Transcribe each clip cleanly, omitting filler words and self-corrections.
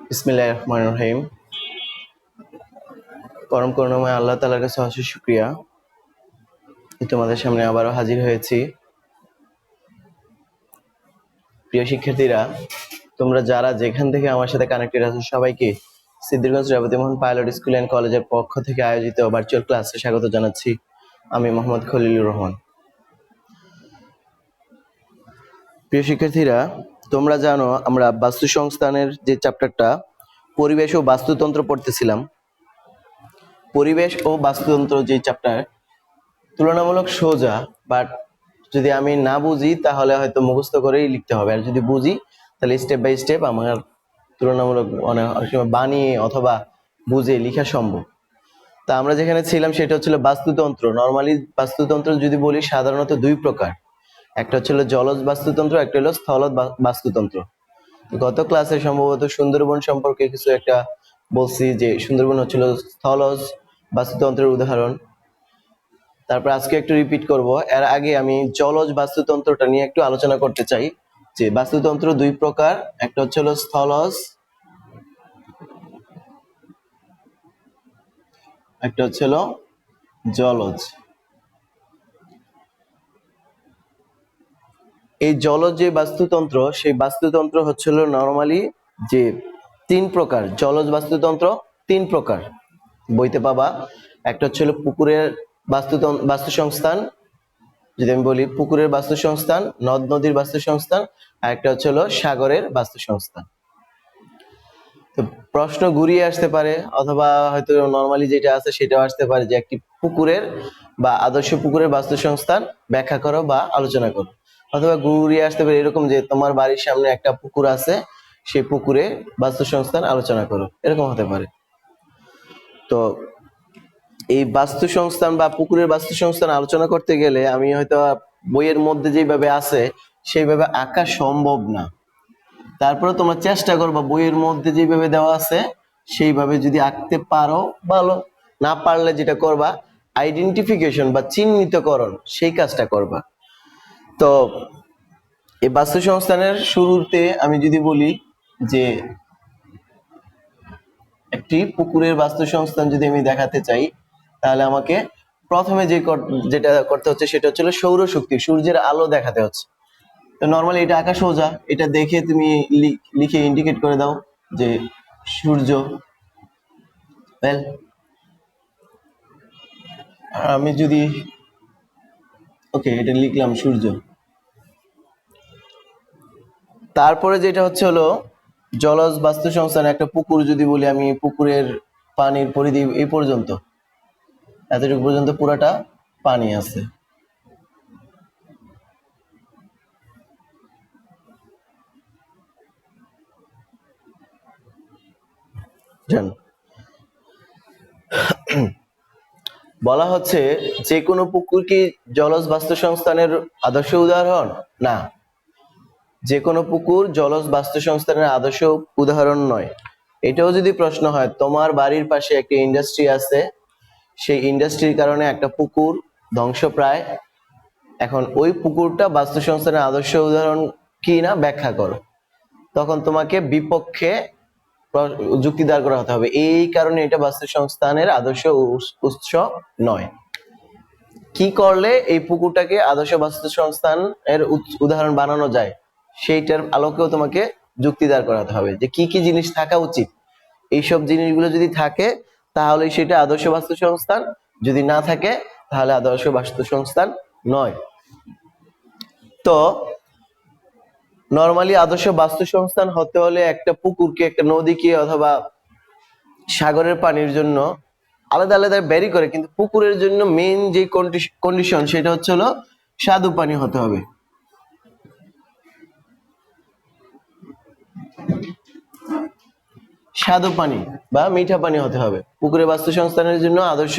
বিসমিল্লাহির রহমানির রহিম। পরম করুণাময় আল্লাহ তাআলার কাছে অশেষ শুকরিয়া, তোমাদের সামনে আবারও হাজির হয়েছি। প্রিয় শিক্ষার্থীরা, তোমরা যারা যেখান থেকে আমার সাথে কানেক্টেড আছো সবাইকে Siddhirganj Rebati Mohan pilot school and কলেজের পক্ষ থেকে আয়োজিত ভার্চুয়াল ক্লাসে স্বাগত জানাচ্ছি। আমি মোহাম্মদ খলিলুর রহমান। প্রিয় শিক্ষার্থীরা, তোমরা জানো আমরা বাস্তু সংস্থানের যে চ্যাপ্টারটা পরিবেশ ও বাস্তুতন্ত্র পড়তেছিলাম। পরিবেশ ও বাস্তুতন্ত্র যে চ্যাপ্টার তুলনামূলক সোজা, বাট যদি আমি না বুঝি তাহলে হয়তো মুখস্থ করেই লিখতে হবে, আর যদি বুঝি তাহলে স্টেপ বাই স্টেপ আমার তুলনামূলক অনেক সময় বানিয়ে অথবা বুঝে লেখা সম্ভব। তা আমরা যেখানে ছিলাম সেটা হচ্ছিল বাস্তুতন্ত্র। নর্মালি বাস্তুতন্ত্র যদি বলি সাধারণত দুই প্রকার, একটা হচ্ছিল জলজ বাস্তুতন্ত্র, একটা হলো স্থলজ বাস্তুতন্ত্র। গত ক্লাসে সম্ভবত সুন্দরবন সম্পর্কে কিছু একটা বলছি, যে সুন্দরবন হচ্ছিল স্থলজ বাস্তুতন্ত্রের উদাহরণ। তারপর আজকে একটু রিপিট করব। এর আগে আমি জলজ বাস্তুতন্ত্রটা নিয়ে একটু আলোচনা করতে চাই, যে বাস্তুতন্ত্র দুই প্রকার, একটা হচ্ছে স্থলজ, একটা হচ্ছে জলজ। এই জলজ যে বাস্তুতন্ত্র, সেই বাস্তুতন্ত্র হচ্ছিল নরমালি যে তিন প্রকার। জলজ বাস্তুতন্ত্র তিন প্রকার, বইতে পাবা। একটা হচ্ছিল পুকুরের বাস্তুসংস্থান, যদি আমি বলি পুকুরের বাস্তুসংস্থান, নদ নদীর বাস্তুসংস্থান, আর একটা হচ্ছিল সাগরের বাস্তুসংস্থান। তো প্রশ্ন ঘুরিয়ে আসতে পারে, অথবা হয়তো নরমালি যেটা আছে সেটাও আসতে পারে, যে একটি পুকুরের বা আদর্শ পুকুরের বাস্তুসংস্থান ব্যাখ্যা করো বা আলোচনা করো। অথবা ঘুরিয়ে আসতে পারে এরকম, যে তোমার বাড়ির সামনে একটা পুকুর আছে, সেই পুকুরে বাস্তুসংস্থান আলোচনা করো, এরকম হতে পারে। তো এই বাস্তুসংস্থান বা পুকুরের বাস্তুসংস্থান আলোচনা করতে গেলে আমি হয়তো বইয়ের মধ্যে যেভাবে আছে সেইভাবে আঁকা সম্ভব না। তারপরে তোমরা চেষ্টা করবা বইয়ের মধ্যে যেভাবে দেওয়া আছে সেইভাবে যদি আঁকতে পারো ভালো, না পারলে যেটা করবা আইডেন্টিফিকেশন বা চিহ্নিতকরণ, সেই কাজটা করবা। তো এই বাস্তুসংস্থানের শুরুতে আমি যদি বলি যে একটি পুকুরের বাস্তুসংস্থান যদি আমি দেখাতে চাই, তাহলে আমাকে প্রথমে যেটা করতে হচ্ছে সেটা হচ্ছে সৌরশক্তি, সূর্যের আলো দেখাতে হচ্ছে। তো নরমালি এটা আঁকা সোজা, এটা দেখে তুমি লিখে ইন্ডিকেট করে দাও যে সূর্য। আমি যদি ওকে এটা লিখলাম সূর্য। তারপরে যেটা হচ্ছে জলজ বাস্তুসংস্থান, একটা পুকুর যদি বলি আমি, পুকুরের পানির পরিধি এই পর্যন্ত, এতটুকু পর্যন্ত পুরাটা পানি আছে। বলা হচ্ছে যে কোনো পুকুর কি জলজ বাস্তুসংস্থানের আদর্শ উদাহরণ? না, যে কোনো পুকুর জলজ বাস্তুসংস্থানের আদর্শ উদাহরণ নয়। এটাও যদি প্রশ্ন হয়, তোমার বাড়ির পাশে একটা ইন্ডাস্ট্রি আছে, সেই ইন্ডাস্ট্রির কারণে একটা পুকুর ধ্বংসপ্রায়, এখন ওই পুকুরটা বাস্তুসংস্থানের আদর্শ উদাহরণ কি না ব্যাখ্যা করো। তখন তোমাকে বিপক্ষে যুক্তি দাঁড় করা হতে হবে, এই কারণে এটা বাস্তুসংস্থানের আদর্শ উৎস নয়। কি করলে এই পুকুরটাকে আদর্শ বাস্তুসংস্থান এর উদাহরণ বানানো যায়, সেইটার আলোকেও তোমাকে যুক্তি দাঁড় করাতে হবে, যে কি কি জিনিস থাকা উচিত। এইসব জিনিসগুলো যদি থাকে তাহলে সেটা আদর্শ বাস্তুসংস্থান, যদি না থাকে তাহলে আদর্শ বাস্তুসংস্থান নয়। তো নরমালি আদর্শ বাস্তুসংস্থান হতে হলে একটা পুকুরকে, একটা নদীকে অথবা সাগরের পানির জন্য আলাদা আলাদা ভ্যারি করে, কিন্তু পুকুরের জন্য মেইন যে কন্ডিশন সেটা হচ্ছে স্বাদু পানি হতে হবে। স্বাদু পানি বা মিঠা পানি হতে হবে পুকুরের বাস্তুসংস্থানের জন্য। আদর্শ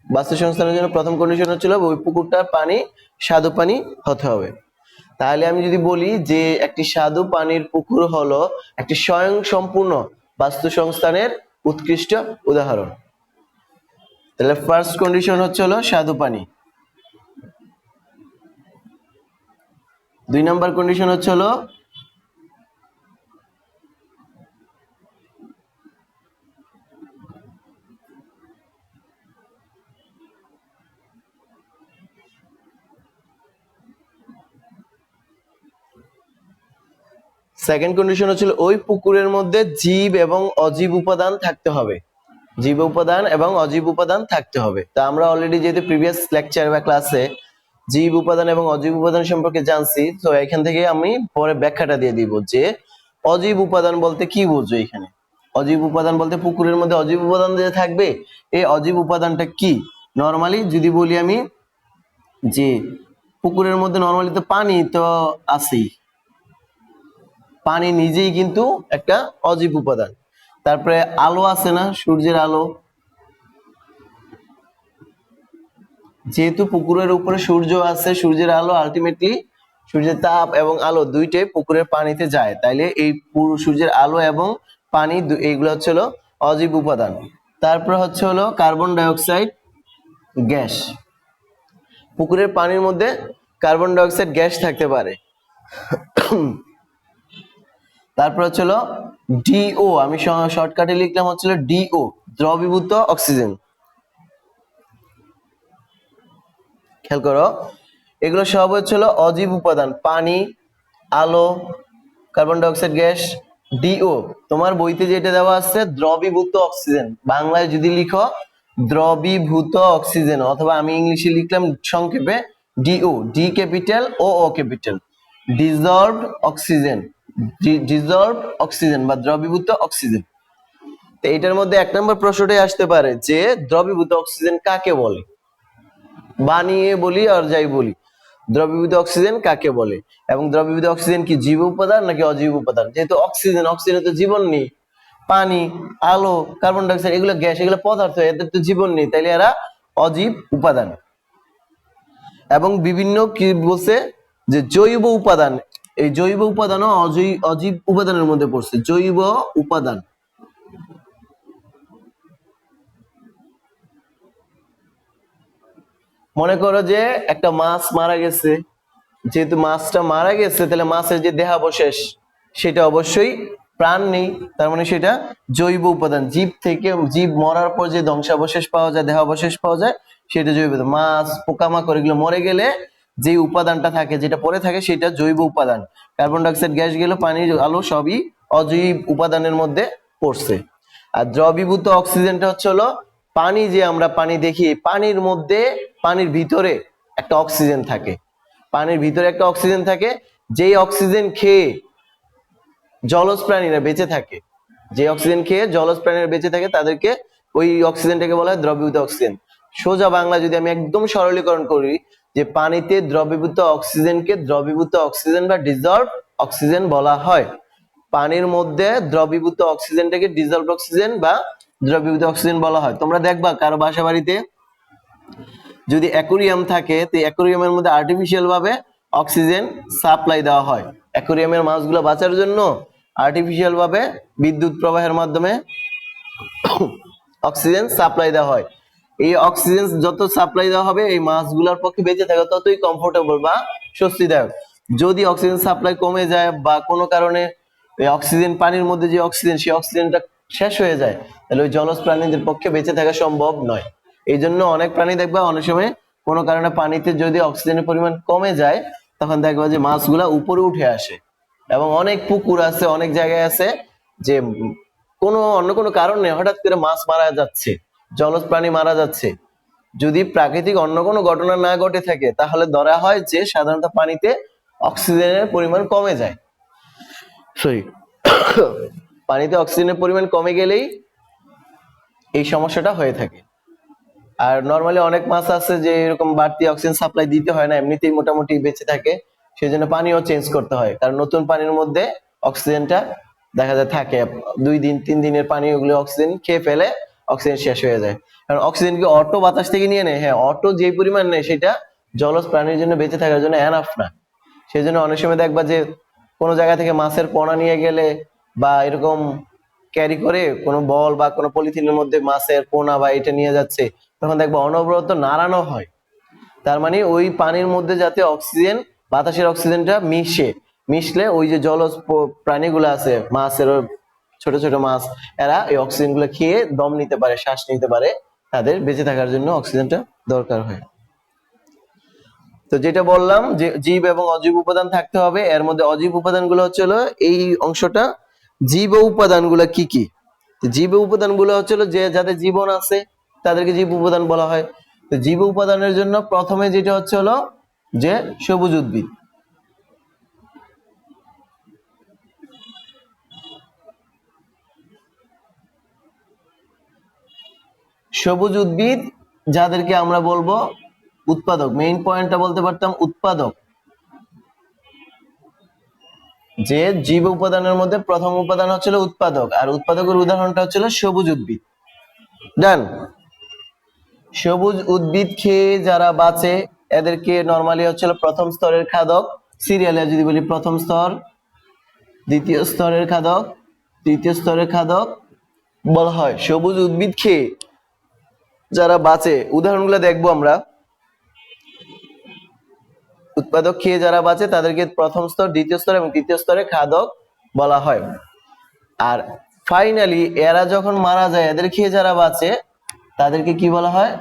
বাস্তুসংস্থানের জন্য প্রথম কন্ডিশন হচ্ছিল ওই পুকুরটার পানি স্বাদু পানি হতে হবে। তাহলে আমি যদি বলি যে একটি স্বাদু পানির পুকুর হলো একটি স্বয়ং সম্পূর্ণ বাস্তুসংস্থানের উৎকৃষ্ট উদাহরণ। তাহলে ফার্স্ট কন্ডিশন হচ্ছে স্বাদু পানি। 2 নাম্বার কন্ডিশন হচ্ছে হলো সেকেন্ড কন্ডিশন হচ্ছিল ওই পুকুরের মধ্যে জীব এবং অজীব উপাদান থাকতে হবে, জীব উপাদান এবং অজীব উপাদান থাকতে হবে। তা আমরা অলরেডি যেহেতু প্রিভিয়াস লেকচার বা ক্লাসে জীব উপাদান এবং অজীব উপাদান সম্পর্কে জানছি, তো এখান থেকে আমি পরে ব্যাখ্যাটা দিয়ে দিব যে অজীব উপাদান বলতে কি বুঝো। এখানে অজীব উপাদান বলতে পুকুরের মধ্যে অজীব উপাদান যে থাকবে, এই অজীব উপাদানটা কি। নরমালি যদি বলি আমি যে পুকুরের মধ্যে নরমালি তো পানি তো আছেই, পানি নিজেই কিন্তু একটা অজীব উপাদান। তারপরে আলো আছে না, সূর্যের আলো, যেহেতু পুকুরের উপরে সূর্য আছে, সূর্যের আলো আলটিমেটলি সূর্যের তাপ এবং আলো দুইটাই পুকুরের পানিতে যায়, তাইলে এই পুরো সূর্যের আলো এবং পানি এইগুলো হচ্ছে হলো অজীব উপাদান। তারপরে হচ্ছে হলো কার্বন ডাই অক্সাইড গ্যাস, পুকুরের পানির মধ্যে কার্বন ডাই অক্সাইড গ্যাস থাকতে পারে। তারপর হচ্ছিল ডিও, আমি শর্টকাটে লিখলাম হচ্ছিল ডিও, দ্রবীভূত অক্সিজেন। খেয়াল করো, এগুলো সব হচ্ছিল অজীব উপাদান, পানি, আলো, carbon die oxide gas, deo. তোমার বইতে যেটা দেওয়া আছে দ্রবীভূত অক্সিজেন, বাংলায় যদি লিখো দ্রবীভূত অক্সিজেন, অথবা আমি ইংলিশে লিখলাম সংক্ষেপে DO, D capital O O capital, dissolved oxygen, dissolved oxygen বা দ্রবীভূত অক্সিজেন। তো এটার মধ্যে 1 নম্বর প্রশ্নটাই আসতে পারে যে দ্রবীভূত অক্সিজেন কাকে বলে, বানিয়ে বলি আর যাই বলি, দ্রবীভূত অক্সিজেন কাকে বলে, এবং দ্রবীভূত অক্সিজেন কি জীব উপাদান নাকি অজীব উপাদান। যেহেতু অক্সিজেন, অক্সিজেনে তো জীবন নেই, পানি, আলো, কার্বন ডাই অক্সাইড এগুলো গ্যাস, এগুলো পদার্থ, এদের তো জীবন নেই, তাইলে এরা অজীব উপাদান। এবং বিভিন্ন কি বলছে যে জৈব উপাদান, এই জৈব উপাদানও অজীব উপাদানের মধ্যে পড়ছে, জৈব উপাদান। মনে করো যে একটা মাছ মারা গেছে, যেহেতু মাছটা মারা গেছে তাহলে মাছের যে দেহাবশেষ সেটা অবশ্যই প্রাণ নেই, তার মানে সেটা জৈব উপাদান। জীব থেকে, জীব মরার পর যে ধ্বংসাবশেষ পাওয়া যায়, দেহাবশেষ পাওয়া যায়, সেটা জৈব উপাদান। মাছ, পোকামাকড় এগুলো মরে গেলে যে উপাদানটা থাকে, যেটা পরে থাকে, সেটা জৈব উপাদান। কার্বন ডাই অক্সাইড গ্যাস গেল, পানি, আলো সবই অজৈব উপাদানের মধ্যে পড়ছে। আর দ্রবীভূত অক্সিজেনটা হচ্ছে হলো পানি, যে আমরা পানি দেখি, পানির মধ্যে, পানির ভিতরে একটা অক্সিজেন থাকে, পানির ভিতরে একটা অক্সিজেন থাকে, যেই অক্সিজেন খেয়ে জলজ প্রাণীরা বেঁচে থাকে, যে অক্সিজেন খেয়ে জলজ প্রাণীরা বেঁচে থাকে তাদেরকে, ওই অক্সিজেনটাকে বলা হয় দ্রবীভূত অক্সিজেন। সোজা বাংলা যদি আমি একদম সরলীকরণ করি, যে পানিতে দ্রবীভূত অক্সিজেনকে দ্রবীভূত অক্সিজেন বা ডিজলভ অক্সিজেন বলা হয়। পানির মধ্যে দ্রবীভূত অক্সিজেনটাকে ডিজলভ অক্সিজেন বা দ্রবীভূত অক্সিজেন বলা হয়। তোমরা দেখবা কারো বাসা বাড়িতে যদি অ্যাকোরিয়াম থাকে, তো অ্যাকোরিয়ামের মধ্যে আর্টিফিশিয়াল ভাবে অক্সিজেন সাপ্লাই দেওয়া হয়। অ্যাকোরিয়ামের মাছগুলো বাঁচার জন্য আর্টিফিশিয়াল ভাবে বিদ্যুৎ প্রবাহের মাধ্যমে অক্সিজেন সাপ্লাই দেওয়া হয়। এই অক্সিজেন যত সাপ্লাই দেওয়া হবে, এই মাছগুলোর পক্ষে বেঁচে থাকা ততই কমফোর্টেবল বা স্বস্তিদায়ক। যদি অক্সিজেন সাপ্লাই কমে যায় বা কোনো কারণে অক্সিজেন, পানির মধ্যে যে অক্সিজেন, সেই অক্সিজেনটা শেষ হয়ে যায়, তাহলে ওই জলজ প্রাণীদের পক্ষে বেঁচে থাকা সম্ভব নয়। এই জন্য অনেক প্রাণী দেখবা অনেক সময় কোনো কারণে পানিতে যদি অক্সিজেনের পরিমাণ কমে যায়, তখন দেখবা যে মাছগুলা উপরে উঠে আসে। এবং অনেক পুকুর আছে, অনেক জায়গায় আছে যে কোনো অন্য কোনো কারণে হঠাৎ করে মাছ মারা যাচ্ছে, জলজ প্রাণী মারা যাচ্ছে। যদি প্রাকৃতিক অন্য কোনো ঘটনা না ঘটে থাকে, তাহলে ধরা হয় যে সাধারণত পানিতে অক্সিজেনের পরিমাণ কমে যায়, সরি পানিতে অক্সিজেনের পরিমাণ কমে গেলেই এই সমস্যাটা হয়ে থাকে। আর নরমালি অনেক মাছ আছে যে এরকম বাড়তি অক্সিজেন সাপ্লাই দিতে হয় না, এমনিতেই মোটামুটি বেঁচে থাকে, সেজন্য পানিও চেঞ্জ করতে হয়, কারণ নতুন পানির মধ্যে অক্সিজেনটা দেখা যায় থাকে 2 দিন 3 দিনের পানি, ওগুলো অক্সিজেন খেয়ে ফেলে অক্সিজেন শেষ হয়ে যায়। কারণ অক্সিজেন কি অটো বাতাস থেকে নিয়ে নেয়? হ্যাঁ, অটো যে পরিমাণ নেয় সেটা জলজ প্রাণীর জন্য বেঁচে থাকার জন্য এনাফ না। সেই জন্য অনেক সময় দেখবা যে কোনো জায়গা থেকে মাছের পোনা নিয়ে গেলে বা এরকম ক্যারি করে কোনো বল বা কোনো পলিথিনের মধ্যে মাছের পোনা বা এটা নিয়ে যাচ্ছে, তখন দেখবা অনবরত নাড়ানো হয়। তার মানে ওই পানির মধ্যে যাতে অক্সিজেন বাতাসের অক্সিজেনটা মিশলে ওই যে জলজ প্রাণীগুলো আছে, মাছের ছোট ছোট মাছ, এরা এই অক্সিজেন গুলো খেয়ে দম নিতে পারে, শ্বাস নিতে পারে, তাদের বেঁচে থাকার জন্য অক্সিজেনটা দরকার হয়। তো যেটা বললাম যে জীব এবং অজীব উপাদান থাকতে হবে, এর মধ্যে অজীব উপাদানগুলো হচ্ছে এই অংশটা। জীব উপাদানগুলো কি কি? জীব উপাদানগুলো হচ্ছে যে যাদের জীবন আছে তাদেরকে জীব উপাদান বলা হয়। তো জীব উপাদানের জন্য প্রথমে যেটা হচ্ছে যে সবুজ উদ্ভিদ। সবুজ উদ্ভিদ যাদেরকে আমরা বলবো উৎপাদক। মেইন পয়েন্টটা বলতে পারতাম উৎপাদক, যে জীব উপাদানের মধ্যে প্রথম উপাদান হচ্ছিল উৎপাদক, আর উৎপাদকের উদাহরণটা হচ্ছিল সবুজ উদ্ভিদ। ডান। সবুজ উদ্ভিদ খেয়ে যারা বাঁচে এদেরকে নরমালি হচ্ছিল প্রথম স্তরের খাদক। সিরিয়ালে যদি বলি প্রথম স্তর, দ্বিতীয় স্তরের খাদক, তৃতীয় স্তরের খাদক বলা হয়। সবুজ উদ্ভিদ খেয়ে যারা বাঁচে উদাহরণগুলো দেখবো আমরা। উৎপাদক খেয়ে যারা বাঁচে তাদেরকে প্রথম স্তর, দ্বিতীয় স্তর এবং তৃতীয় স্তরে খাদক বলা হয়। আর ফাইনালি এরা যখন মারা যায়, এদের খেয়ে যারা বাঁচে তাদেরকে কি বলা হয়?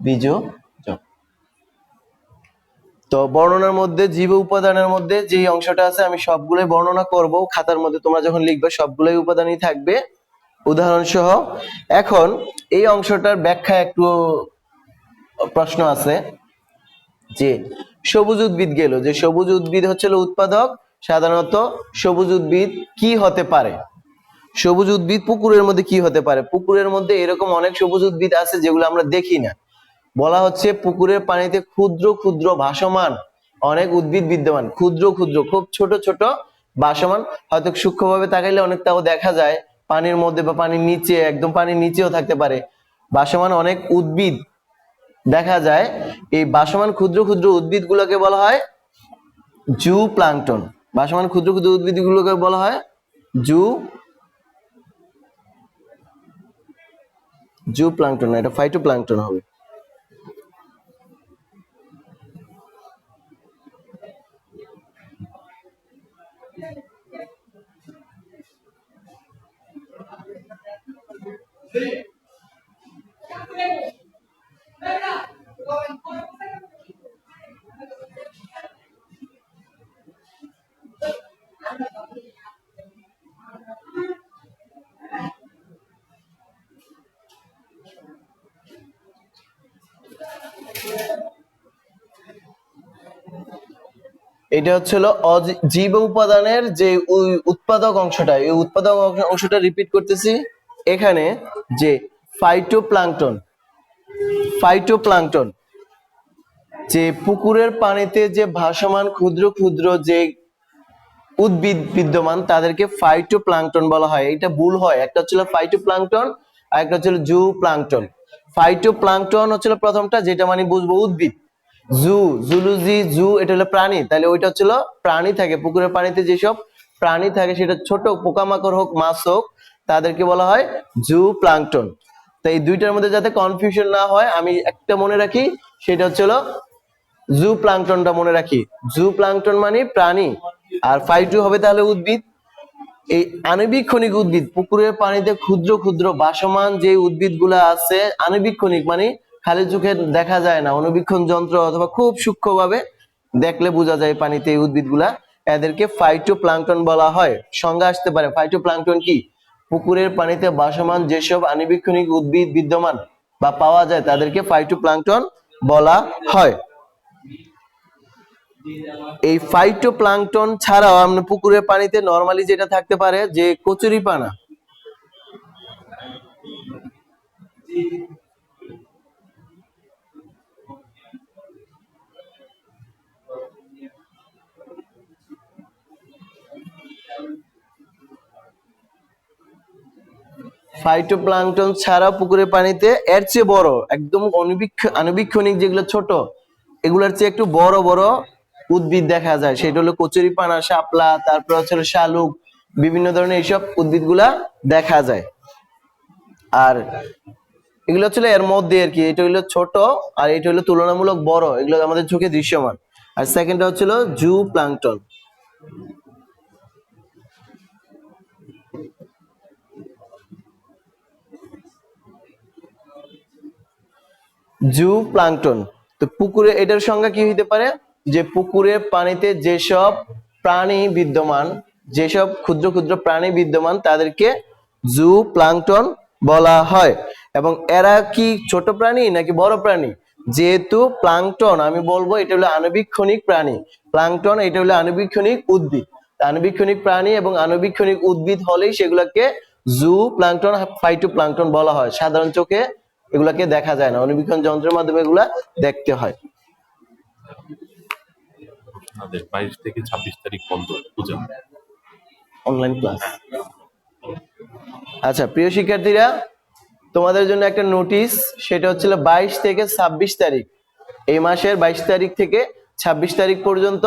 বীজক। তো বর্ণনার মধ্যে জীব উপাদানের মধ্যে যে অংশটা আছে আমি সবগুলোই বর্ণনা করব খাতার মধ্যে, তোমরা যখন লিখবে সবগুলোই উপাদানই থাকবে উদাহরণ সহ। এখন এই অংশটার ব্যাখ্যা একটু প্রশ্ন আছে, যে সবুজ উদ্ভিদ গেল, যে সবুজ উদ্ভিদ হচ্ছিল উৎপাদক। সাধারণত সবুজ উদ্ভিদ কি হতে পারে? সবুজ উদ্ভিদ পুকুরের মধ্যে কি হতে পারে? পুকুরের মধ্যে এরকম অনেক সবুজ উদ্ভিদ আছে যেগুলো আমরা দেখি না। বলা হচ্ছে পুকুরের পানিতে ক্ষুদ্র ক্ষুদ্র ভাসমান অনেক উদ্ভিদ বিদ্যমান। ক্ষুদ্র ক্ষুদ্র, খুব ছোট ছোট ভাসমান, হয়তো সূক্ষ্মভাবে তাকাইলে অনেকটাও দেখা যায় পানির মধ্যে বা পানির নিচে, একদম পানির নিচেও থাকতে পারে ভাসমান অনেক উদ্ভিদ দেখা যায়। এই ভাসমান ক্ষুদ্র ক্ষুদ্র উদ্ভিদ গুলোকে বলা হয় জু প্লাঙ্কটন। ভাসমান ক্ষুদ্র ক্ষুদ্র উদ্ভিদ গুলোকে বলা হয় জু প্লাঙ্কটন, এটা ফাইটো প্লাঙ্কটন হবে। এটা হচ্ছিল জীব উপাদানের যে উৎপাদক অংশটা, এই উৎপাদক অংশটা রিপিট করতেছি এখানে, যে ফাইটোপ্লাঙ্কটন। ফাইটোপ্লাঙ্কটন যে পুকুরের পানিতে যে ভাসমান ক্ষুদ্র ক্ষুদ্র যে উদ্ভিদ বিদ্যমান তাদেরকে ফাইটোপ্লাঙ্কটন বলা হয়। এটা ভুল হয়, একটা হচ্ছিল ফাইটোপ্লাঙ্কটন আর একটা হচ্ছিল জু প্লাঙ্কটন। ফাইটোপ্লাঙ্কটন হচ্ছিল প্রথমটা, যেটা মানে বুঝবো উদ্ভিদ। জুলজি এটা হলো প্রাণী, তাহলে ওইটা হচ্ছিল প্রাণী থাকে পুকুরের পানিতে, যেসব প্রাণী থাকে সেটা ছোট পোকামাকড় হোক মাছ হোক তাদেরকে বলা হয় জু প্লাঙ্কটন। তো এই দুইটার মধ্যে যাতে কনফিউশন না হয় আমি একটা মনে রাখি, সেটা হচ্ছিল জু প্লাঙ্কটনটা মনে রাখি। জু প্লাঙ্কটন মানে প্রাণী, আর ফাইটো হবে তাহলে উদ্ভিদ। এই আণবিক ক্ষণিক উদ্ভিদ, পুকুরের পানিতে ক্ষুদ্র ক্ষুদ্র ভাসমান যে উদ্ভিদ গুলা আছে, আণবিক ক্ষণিক মানে খালি চোখে দেখা যায় না, অনুবীক্ষণ যন্ত্র অথবা খুব সূক্ষ্মভাবে দেখলে বোঝা যায় পানিতে এই উদ্ভিদগুলা, এদেরকে ফাইটোপ্লাঙ্কটন বলা হয়। সংজ্ঞা আসতে পারে ফাইটোপ্লাঙ্কটন কি? পুকুরের পানিতে ভাসমান যেসব আণবিক ক্ষণিক উদ্ভিদ বিদ্যমান বা পাওয়া যায় তাদেরকে ফাইটোপ্লাঙ্কটন বলা হয়। এই ফাইটোপ্লাঙ্কটন ছাড়াও আমরা পুকুরের পানিতে নরমালি যেটা থাকতে পারে যে কচুরিপানা। ফাইটোপ্লাঙ্কটন ছাড়াও পুকুরের পানিতে এর চেয়ে বড় একদম আণুবীক্ষণিক যেগুলো ছোট, এগুলোর চেয়ে একটু বড় বড় উদ্ভিদ দেখা যায়, সেটা হলো কচুরিপানা, শাপলা, তারপর হচ্ছে শালুক, বিভিন্ন ধরনের এইসব উদ্ভিদগুলা দেখা যায়। আর এগুলো হচ্ছে এর মধ্যে আর কি, এটা হলো ছোট আর এটা হলো তুলনামূলক বড়, এগুলো আমাদের চোখে দৃশ্যমান। আর সেকেন্ডটা হচ্ছিল জু প্লাঙ্কটন। জু প্লাঙ্কটন, তো পুকুরে এটার সংজ্ঞা কি হইতে পারে, যে পুকুরের পানিতে যেসব প্রাণী বিদ্যমান, যেসব ক্ষুদ্র ক্ষুদ্র প্রাণী বিদ্যমান তাদেরকে জু প্লাঙ্কটন বলা হয়। এবং এরা কি ছোট প্রাণী নাকি বড় প্রাণী? যেহেতু প্লাঙ্কটন আমি বলবো এটা হলো আণুবীক্ষণিক প্রাণী, প্লাঙ্কটন এটা হলো আণুবীক্ষণিক উদ্ভিদ। আণুবীক্ষণিক প্রাণী এবং আণুবীক্ষণিক উদ্ভিদ হলেই সেগুলোকে জু প্লাঙ্কটন ফাইটোপ্লাঙ্কটন বলা হয়। সাধারণ চোখে এগুলাকে দেখা যায় না, অণুবীক্ষণ যন্ত্রের মাধ্যমে এগুলা দেখতে হয়। 22 থেকে 26 তারিখ বন্ধ পূজা, অনলাইন ক্লাস। আচ্ছা প্রিয় শিক্ষার্থীরা, তোমাদের জন্য একটা নোটিশ, সেটা হচ্ছিল 22 থেকে 26 তারিখ, এই মাসের 22 তারিখ থেকে 26 তারিখ পর্যন্ত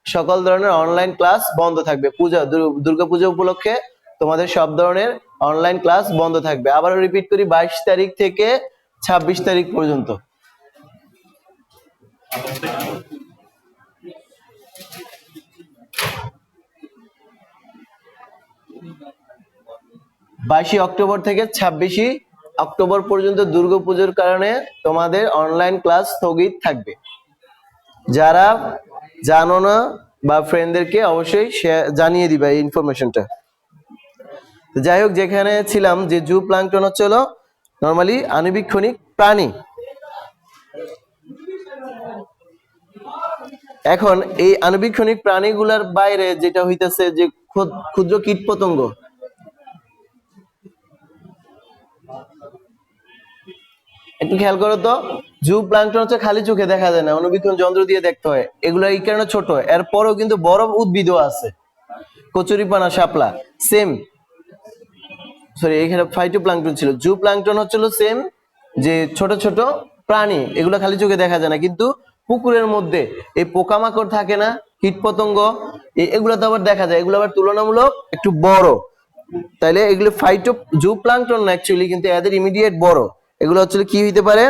সকল ধরনের অনলাইন ক্লাস বন্ধ থাকবে। পূজা, দুর্গাপূজা উপলক্ষে তোমাদের সব ধরনের অনলাইন ক্লাস বন্ধ থাকবে। আবার রিপিট করি, 22 তারিখ থেকে 26 তারিখ পর্যন্ত। বাইশে অক্টোবর থেকে 26 অক্টোবর পর্যন্ত দুর্গাপূজার কারণে তোমাদের অনলাইন ক্লাস স্থগিত থাকবে। যারা জানো না বা ফ্রেন্ডদেরকে অবশ্যই জানিয়ে দিবা এই ইনফরমেশনটা। যাই হোক, যেখানে ছিলাম যে জু প্লাঙ্কটন হচ্ছে হলো নরমালি আণুবীক্ষণিক প্রাণী। এখন এই আণুবীক্ষণিক প্রাণীগুলোর বাইরে যেটা হইতেছে যে ক্ষুদ্র কীটপতঙ্গ, একটু খেয়াল করো তো, জু প্লাঙ্কটন হচ্ছে খালি চোখে দেখা যায় না, অণুবীক্ষণ যন্ত্র দিয়ে দেখতে হয়। এগুলো এই কারণে ছোট, এরপরও কিন্তু বড় উদ্ভিদও আছে, কচুরিপানা, শাপলা, সেম, সরি এখানে ফাইটোপ্লাঙ্কটন ছিল। জু প্লাঙ্কটন হচ্ছিল সেম, যে ছোট ছোট প্রাণী, এগুলো খালি চোখে দেখা যায় না, কিন্তু পুকুরের মধ্যে এই পোকামাকড় থাকে না, কীটপতঙ্গ, এগুলো তো আবার দেখা যায়, এগুলো আবার তুলনামূলক একটু বড়। তাইলে এগুলো জু প্লাঙ্কটন না অ্যাকচুয়ালি, কিন্তু এদের ইমিডিয়েট বড়। এগুলো হচ্ছে কি হইতে পারে,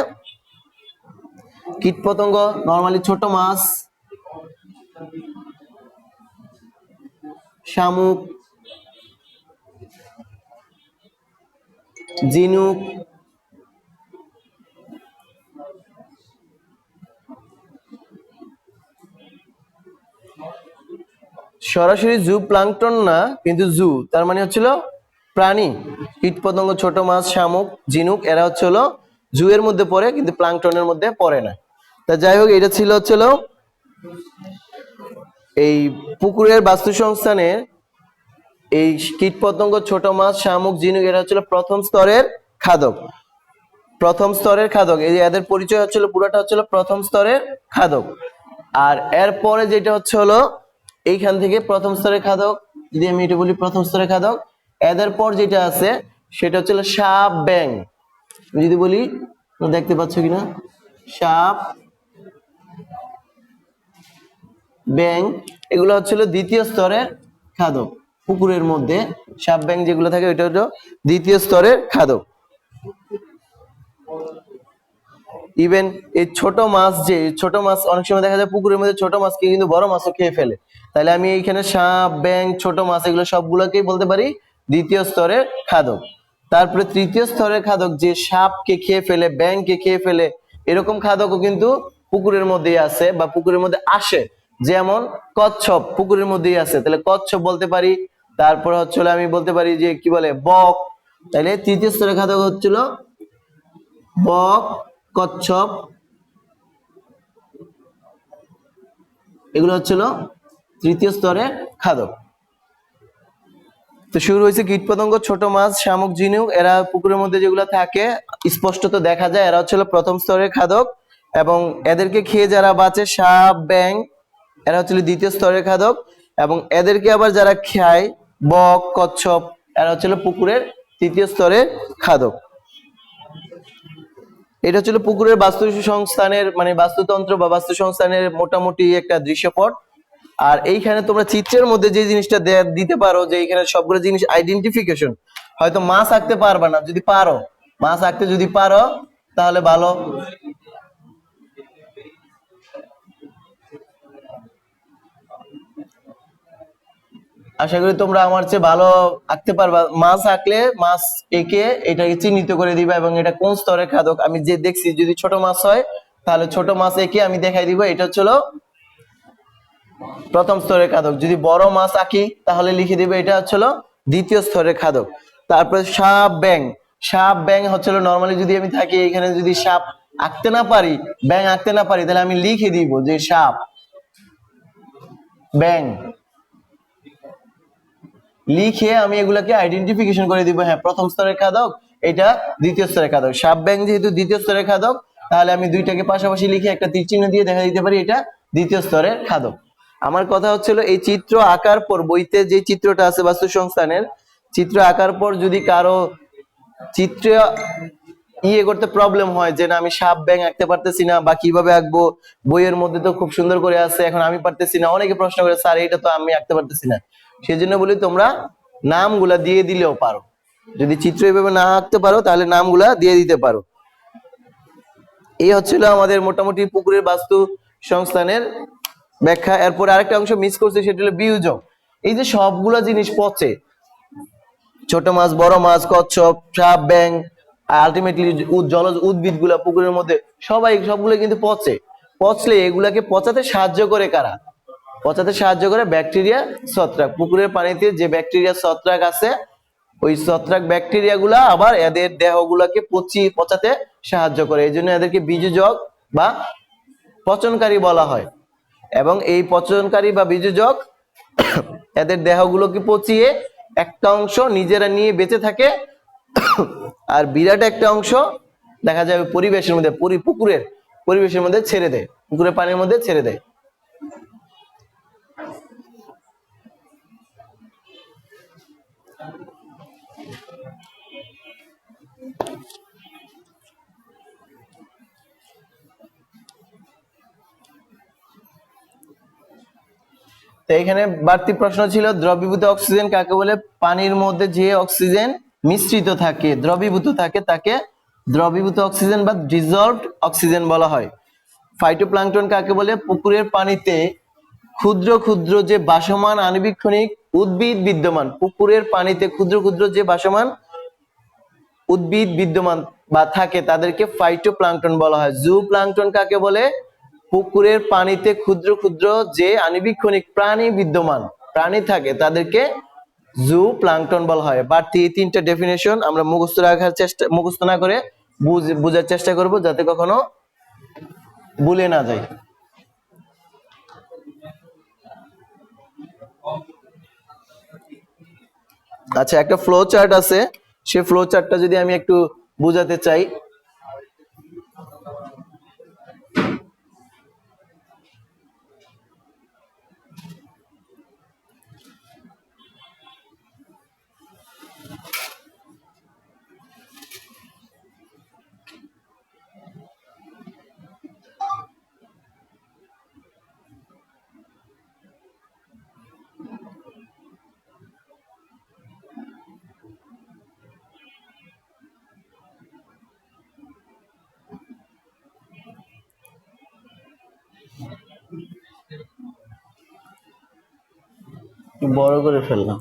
কীটপতঙ্গ, নরমালি ছোট মাছ, শামুক, ঝিনুক, সরাসরি জু প্লাঙ্কটন না, কিন্তু জু তার মানে হচ্ছিল প্রাণী, কীটপতঙ্গ, ছোট মাছ, শামুক, ঝিনুক, এরা হচ্ছিল জু এর মধ্যে পড়ে, কিন্তু প্লাঙ্কটনের মধ্যে পড়ে না। তা যাই হোক, এটা ছিল এই পুকুরের বাস্তুসংস্থানের এই কীটপতঙ্গ, ছোট মাছ, শামুক, ঝিনুক, এরা হচ্ছিল প্রথম স্তরের খাদক। প্রথম স্তরের খাদক, এই এদের পরিচয় হচ্ছিল পুরোটা হচ্ছিল প্রথম স্তরের খাদক। আর এরপরে যেটা হচ্ছে হলো এইখান থেকে প্রথম স্তরের খাদক, যদি আমি এটা বলি প্রথম স্তরের খাদক, এদের পর যেটা আছে সেটা হচ্ছে সাপ, ব্যাং, যদি বলি দেখতে পাচ্ছ কিনা, সাপ, ব্যাং, এগুলো হচ্ছিল দ্বিতীয় স্তরের খাদক। পুকুরের মধ্যে সাপ, ব্যাং যেগুলো থাকে ওইটা হলো দ্বিতীয় স্তরের খাদক। ইভেন এই ছোট মাছ, যে ছোট মাছ অনেক সময় দেখা যায় পুকুরের মধ্যে ছোট মাছকে কিন্তু বড় মাছও খেয়ে ফেলে, তাহলে আমি এইখানে সাপ, ব্যাং, ছোট মাছ এগুলো সবগুলোকেই বলতে পারি দ্বিতীয় স্তরের খাদক। তারপরে তৃতীয় স্তরের খাদক, যে সাপকে খেয়ে ফেলে, ব্যাংকে খেয়ে ফেলে, এরকম খাদকও কিন্তু পুকুরের মধ্যেই আছে বা পুকুরের মধ্যে আসে। যেমন কচ্ছপ পুকুরের মধ্যেই আছে, তাহলে কচ্ছপ বলতে পারি। তারপর হচ্ছে আমি বলতে পারি যে কি বলে, বক। তাহলে তৃতীয় স্তরের খাদক হচ্ছিল বক, কচ্ছপ, এগুলো হচ্ছিল তৃতীয় স্তরের খাদক। তো শুরু হয়েছে কীটপতঙ্গ, ছোট মাছ, শামুক, ঝিনুক, এরা পুকুরের মধ্যে যেগুলো থাকে স্পষ্টত দেখা যায়, এরা হচ্ছিল প্রথম স্তরের খাদক। এবং এদেরকে খেয়ে যারা বাঁচে, সাপ, ব্যাং, এরা হচ্ছিল দ্বিতীয় স্তরের খাদক। এবং এদেরকে আবার যারা খায়, বক, কচ্ছপ, এরা হচ্ছিল পুকুরের তৃতীয় স্তরের খাদক। এটা হচ্ছিল পুকুরের বাস্তু সংস্থানের মানে বাস্তুতন্ত্র বা বাস্তু সংস্থানের মোটামুটি একটা দৃশ্যপট। আর এইখানে তোমরা চিত্রের মধ্যে যে জিনিসটা দিতে পারো, যে এইখানে সবগুলো জিনিস আইডেন্টিফিকেশন, হয়তো মাছ আঁকতে পারবা না, যদি পারো মাছ আঁকতে যদি পারো তাহলে ভালো। আশা করি তোমরা আমার চেয়ে ভালো আঁকতে পারবা। মাছ আঁকলে মাছ এঁকে এটাকে চিহ্নিত করে দিবা এবং এটা কোন স্তরের খাদক আমি যে দেখছি, যদি ছোট মাছ হয় তাহলে ছোট মাছ এঁকে আমি দেখাই দিব এটা হচ্ছে প্রথম স্তরের খাদক। যদি বড় মাছ আঁকি তাহলে লিখে দিবে এটা হচ্ছে দ্বিতীয় স্তরের খাদক। তারপরে সাপ ব্যাং, সাপ ব্যাং হচ্ছে নর্মালি যদি আমি থাকি এখানে যদি সাপ আঁকতে না পারি, ব্যাং আঁকতে না পারি, তাহলে আমি লিখে দিব যে সাপ ব্যাং, লিখে আমি এগুলাকে আইডেন্টিফিকেশন করে দিব। হ্যাঁ, প্রথম স্তরের খাদক, এটা দ্বিতীয় স্তরের খাদক। সাপ ব্যাং যেহেতু দ্বিতীয় স্তরের খাদক, তাহলে আমি দুইটাকে পাশাপাশি লিখে একটা তীর চিহ্ন দিয়ে দেখা দিতে পারি এটা দ্বিতীয় স্তরের খাদক। আমার কথা হচ্ছিল এই চিত্র আঁকার পর, বইতে যে চিত্রটা আছে বাস্তু সংস্থানের চিত্র আঁকার পর যদি কারো চিত্র করতে প্রবলেম হয় যে না আমি সাপ ব্যাং আঁকতে পারতেছি না বা কিভাবে আঁকবো, বইয়ের মধ্যে তো খুব সুন্দর করে আছে, এখন আমি পারতেছি না, অনেকে প্রশ্ন করে স্যার এটা তো আমি আঁকতে পারতেছি না, সেজন্য বলি তোমরা নামগুলা দিয়ে দিলেও পারো। যদি চিত্র এইভাবে না আঁকতে পারো তাহলে নামগুলা দিয়ে দিতে পারো। এই হচ্ছিল আমাদের মোটামুটি পুকুরের বাস্তু সংস্থানের ব্যাখ্যা। এরপরে আরেকটা অংশ মিস করছে, সেটা হলো বিয়োজক। এই যে সবগুলা জিনিস পচে, ছোট মাছ, বড় মাছ, কচ্ছপ, সাপ, ব্যাং, আলটিমেটলি জলজ উদ্ভিদ গুলা পুকুরের মধ্যে সবগুলো কিন্তু পচে। পচলে এগুলাকে পচাতে সাহায্য করে কারা? পচাতে সাহায্য করে ব্যাকটেরিয়া, ছত্রাক। পুকুরের পানিতে যে ব্যাকটেরিয়া ছত্রাক আছে, ওই ছত্রাক ব্যাকটেরিয়া গুলা আবার এদের দেহগুলাকে পচাতে সাহায্য করে, এই জন্য এদেরকে বীজযোগ বা পচনকারী বলা হয়। এবং এই পচনকারী বা বীজযোগ এদের দেহগুলোকে পচিয়ে একটা অংশ নিজেরা নিয়ে বেঁচে থাকে, আর বিরাট একটা অংশ দেখা যাবে পরিবেশের মধ্যে, পুকুরের পরিবেশের মধ্যে ছেড়ে দেয়, পুকুরের পানির মধ্যে ছেড়ে দেয়। তো এখানে বাড়তি প্রশ্ন ছিল দ্রবীভূত অক্সিজেন কাকে বলে? পানির মধ্যে যে অক্সিজেন মিশ্রিত থাকে, দ্রবীভূত থাকে, তাকে দ্রবীভূত অক্সিজেন বা ডিজলভড অক্সিজেন বলা হয়। ফাইটোপ্লাঙ্কটন কাকে বলে? পুকুরের পানিতে ক্ষুদ্র ক্ষুদ্র যে ভাসমান আণবিক কণিক উদ্ভিদ বিদ্যমান, পুকুরের পানিতে ক্ষুদ্র ক্ষুদ্র যে ভাসমান উদ্ভিদ বিদ্যমান বা থাকে তাদেরকে ফাইটোপ্লাঙ্কটন বলা হয়। জু প্লাঙ্কটন কাকে বলে? পুকুরের পানিতে ক্ষুদ্র ক্ষুদ্র যে আণবিক কণিক প্রাণী বিদ্যমান, প্রাণী থাকে, তাদেরকে জু প্লাঙ্কটন বলা হয়। বাড়তি এই তিনটা ডেফিনেশন আমরা মুখস্থ না করে বুঝার চেষ্টা করব, যাতে কখনো ভুলে না যায়। আচ্ছা, একটা ফ্লো চার্ট আছে, সেই ফ্লো চার্টটা যদি আমি একটু বুঝাতে চাই। বড় করে ফেললাম।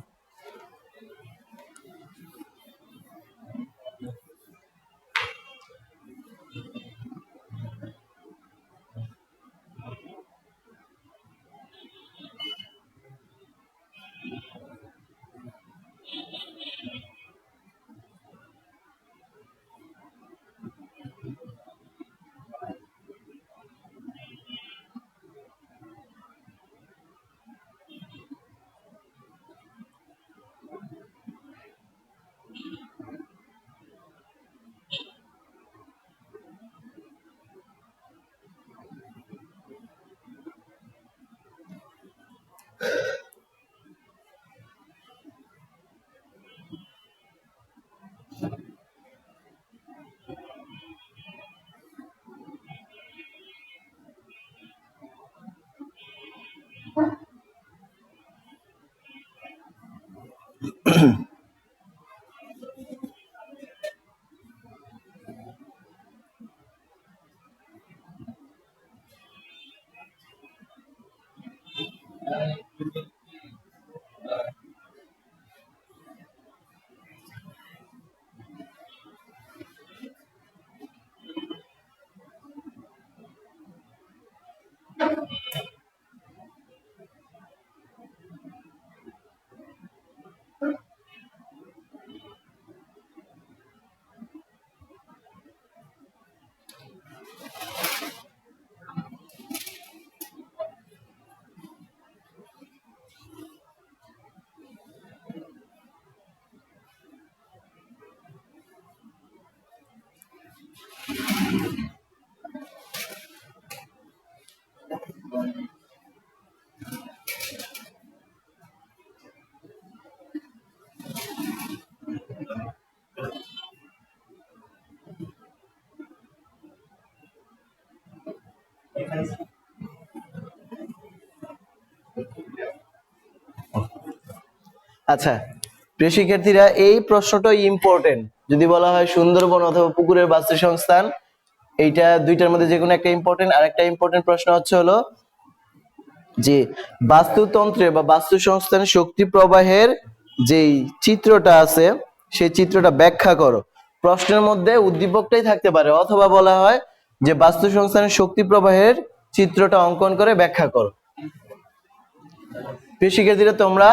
আচ্ছা, প্রিয় শিক্ষার্থীরা, এই প্রশ্নটা ইম্পর্টেন্ট। যদি বলা হয় সুন্দরবন অথবা পুকুরের বাস্তুসংস্থান, এইটা দুইটার মধ্যে যে কোনো একটা ইম্পর্টেন্ট। আর একটা ইম্পর্টেন্ট প্রশ্ন হলো যে বাস্তুতন্ত্রে বা বাস্তু সংস্থানের শক্তি প্রবাহের যেই চিত্রটা আছে সেই চিত্রটা ব্যাখ্যা করো। প্রশ্নের মধ্যে উদ্দীপকটাই থাকতে পারে, অথবা বলা হয় যে বাস্তু সংস্থানের শক্তি প্রবাহের চিত্রটা অঙ্কন করে ব্যাখ্যা করো। প্রিয় শিক্ষার্থীরা, তোমরা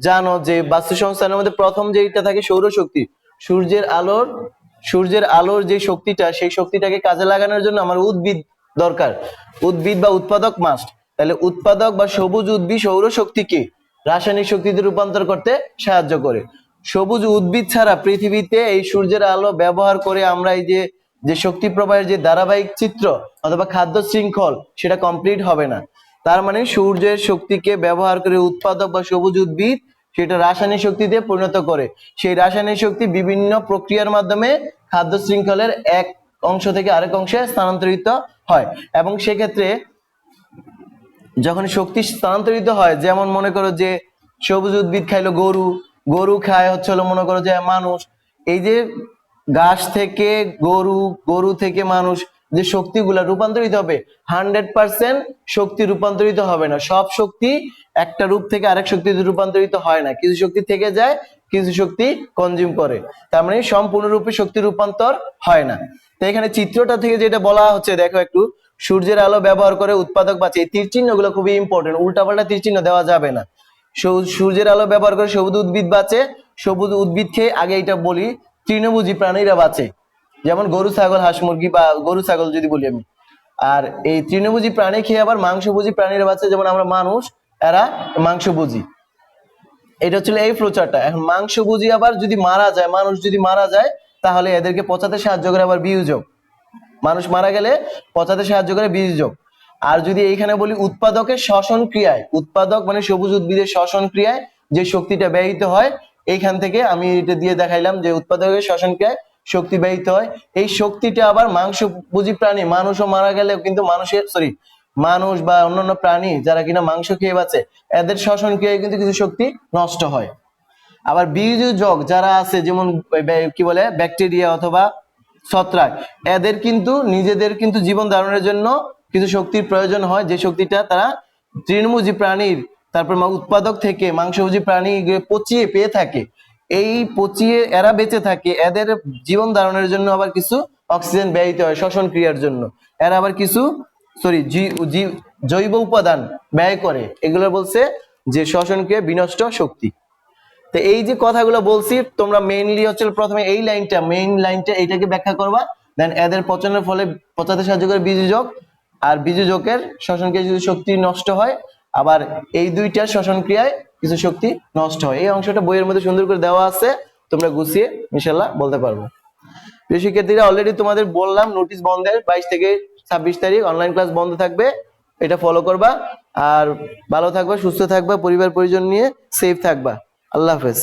জানো যে বাস্তু সংস্থানের মধ্যে প্রথম যেটা থাকে সৌরশক্তি। সূর্যের আলোর যে শক্তিটা, সেই শক্তিটাকে কাজে লাগানোর জন্য আমার উদ্ভিদ দরকার, উদ্ভিদ বা উৎপাদক মাস্ট। তাহলে উৎপাদক বা সবুজ উদ্ভিদ সৌরশক্তিকে রাসায়নিক শক্তিতে রূপান্তর করতে সাহায্য করে। সবুজ উদ্ভিদ ছাড়া পৃথিবীতে এই সূর্যের আলো ব্যবহার করে আমরা এই যে শক্তি প্রবাহের যে ধারাবাহিক চিত্র অথবা খাদ্য শৃঙ্খল, সেটা কমপ্লিট হবে না। তার মানে সূর্যের শক্তিকে ব্যবহার করে উৎপাদক বা সবুজ উদ্ভিদ সেটা রাসায়নিক শক্তিতে পরিণত করে। সেই রাসায়নিক শক্তি বিভিন্ন প্রক্রিয়ার মাধ্যমে খাদ্য শৃঙ্খলের এক অংশ থেকে আরেক অংশে স্থানান্তরিত হয়। এবং সেক্ষেত্রে যখন শক্তি স্থানান্তরিত হয়, যেমন মনে করো যে সবুজ উদ্ভিদ খাইলো গরু, গরু খায় হলো মনে করো যে মানুষ, এই যে ঘাস থেকে গরু, গরু থেকে মানুষ, যে শক্তিগুলা রূপান্তরিত হবে 100% শক্তি রূপান্তরিত হবে না। সব শক্তি একটা রূপ থেকে আরেক শক্তিতে রূপান্তরিত হয় না, কিছু শক্তি থেকে যায়, কিছু শক্তি কনজিউম করে। তার মানে সম্পূর্ণরূপে শক্তি রূপান্তর হয় না। তো এখানে চিত্রটা থেকে যেটা বলা হচ্ছে, দেখো একটু, সূর্যের আলো ব্যবহার করে উৎপাদক বাঁচে। এই তীর চিহ্ন গুলো খুবই ইম্পর্টেন্ট, উল্টাপাল্টা তীর চিহ্ন দেওয়া যাবে না। সূর্যের আলো ব্যবহার করে সবুজ উদ্ভিদ বাঁচে। সবুজ উদ্ভিদ খেয়ে, আগে এটা বলি, তৃণভোজী প্রাণীরা বাঁচে, যেমন গরু, ছাগল, হাঁস, মুরগি, বা গরু, ছাগল যদি বলি আমি। আর এই তৃণভোজী প্রাণী খেয়ে আবার মাংসভোজী প্রাণীরা বাঁচে, যেমন আমরা মানুষ, এরা মাংসভোজী। এটা হচ্ছে এই ফ্লোচারটা। এখন মাংসভোজী আবার যদি মারা যায়, মানুষ যদি মারা যায়, তাহলে এদেরকে পচাতে সাহায্য করে আবার বিয়োজক। মানুষ মারা গেলে পচাতে সাহায্য করে বীজযোগ। আর যদি এইখানে বলি উৎপাদকের শ্বসন ক্রিয়ায়, উৎপাদক মানে সবুজ উদ্ভিদের শ্বসন ক্রিয়ায় যে শক্তিটা ব্যয়িত হয়, এইখান থেকে আমি এটা দিয়ে দেখাইলাম যে উৎপাদকের শ্বসন ক্রিয়ায় শক্তি ব্যয়িত হয়। এই শক্তিটা আবার মাংসভোজী প্রাণী, মানুষও মারা গেলে কিন্তু মানুষ বা অন্যান্য প্রাণী যারা কিনা মাংস খেয়ে বাঁচে, এদের শ্বসন ক্রিয়ায় কিন্তু কিছু শক্তি নষ্ট হয়। আবার বীজযোগ যারা আছে, যেমন কি বলে ব্যাকটেরিয়া অথবা ছত্রাক, এদের কিন্তু নিজেদের কিন্তু জীবন ধারণের জন্য কিছু শক্তির প্রয়োজন হয়, যে শক্তিটা তারা তৃণভোজী প্রাণীর, তারপর উৎপাদক থেকে মাংসভোজী প্রাণী পচিয়ে পেয়ে থাকে। এই পচিয়ে এরা বেঁচে থাকে, এদের জীবন ধারণের জন্য আবার কিছু অক্সিজেন ব্যয়িত হয় শ্বসন ক্রিয়ার জন্য। এরা আবার কিছু জৈব উপাদান ব্যয় করে, এগুলো বলছে যে শ্বসন ক্রিয়া বিনষ্ট শক্তি। তো এই যে কথাগুলো বলছি, তোমরা মেইনলি হচ্ছে প্রথমে এই মেইন লাইনটা এইটাকে ব্যাখ্যা করবা, দেন এদের পচনের ফলে পচাতে সাহায্য করে বীজযোগ, আর বীজযোগের শ্বসন ক্রিয়ায় কিছু শক্তি নষ্ট হয়, আবার এই দুইটার শ্বসন ক্রিয়ায় কিছু শক্তি নষ্ট হয়। এই অংশটা বইয়ের মধ্যে সুন্দর করে দেওয়া আছে, তোমরা গুছিয়ে ইনশাআল্লাহ বলতে পারবো। প্রিয় শিক্ষার্থীরা, অলরেডি তোমাদের বললাম নোটিশ বন্ধের 22 থেকে 26 তারিখ অনলাইন ক্লাস বন্ধ থাকবে, এটা ফলো করবা। আর ভালো থাকবা, সুস্থ থাকবা, পরিবার পরিজন নিয়ে সেফ থাকবা। আল্লাহ হাফেজ।